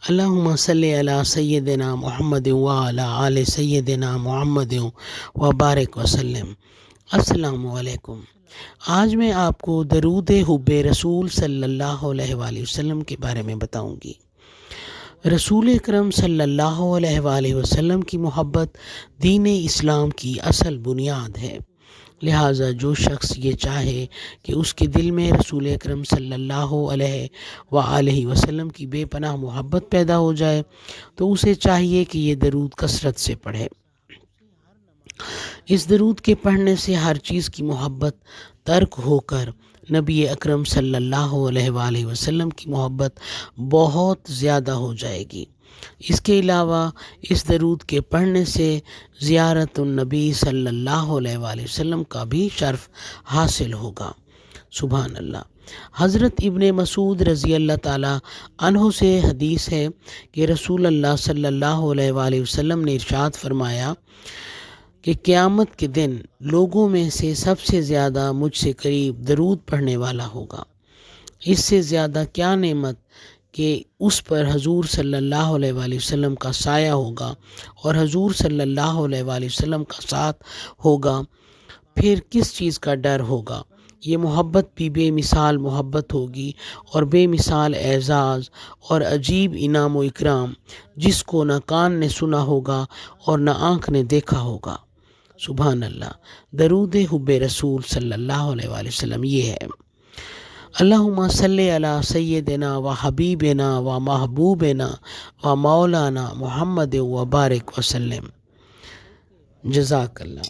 اللہم صلی علی سیدنا محمد وعلی آل سیدنا محمد وبارک وسلم۔ السلام علیکم۔ آج میں آپ کو درود حب رسول صلی اللہ علیہ وآلہ وسلم کے بارے میں بتاؤں گی۔ رسول اکرم صلی اللہ علیہ وآلہ وسلم کی محبت دین اسلام کی اصل بنیاد ہے، لہٰذا جو شخص یہ چاہے کہ اس کے دل میں رسول اکرم صلی اللہ علیہ وآلہ وسلم کی بے پناہ محبت پیدا ہو جائے تو اسے چاہیے کہ یہ درود کثرت سے پڑھے۔ اس درود کے پڑھنے سے ہر چیز کی محبت ترک ہو کر نبی اکرم صلی اللہ علیہ وآلہ وسلم کی محبت بہت زیادہ ہو جائے گی۔ اس کے علاوہ اس درود کے پڑھنے سے زیارت النبی صلی اللہ علیہ وآلہ وسلم کا بھی شرف حاصل ہوگا۔ سبحان اللہ۔ حضرت ابن مسعود رضی اللہ تعالیٰ عنہ سے حدیث ہے کہ رسول اللہ صلی اللہ علیہ وآلہ وسلم نے ارشاد فرمایا کہ قیامت کے دن لوگوں میں سے سب سے زیادہ مجھ سے قریب درود پڑھنے والا ہوگا۔ اس سے زیادہ کیا نعمت کہ اس پر حضور صلی اللہ علیہ وآلہ وسلم کا سایہ ہوگا اور حضور صلی اللہ علیہ وآلہ وسلم کا ساتھ ہوگا، پھر کس چیز کا ڈر ہوگا؟ یہ محبت بھی بے مثال محبت ہوگی اور بے مثال اعزاز اور عجیب انعام و اکرام جس کو نہ کان نے سنا ہوگا اور نہ آنکھ نے دیکھا ہوگا۔ سبحان اللہ۔ درود حب رسول صلی اللہ علیہ وآلہ وسلم یہ ہے: اللہم صلی علی سیدنا و حبیبنا و محبوبنا و مولانا محمد و بارک وسلم۔ جزاک اللہ۔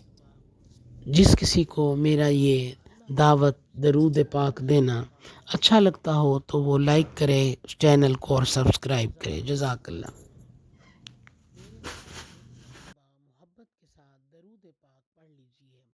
جس کسی کو میرا یہ دعوت درود پاک دینا اچھا لگتا ہو تو وہ لائک کرے چینل کو اور سبسکرائب کرے۔ جزاک اللہ۔ محبت کے ساتھ درود پاک پڑھ لیجئے۔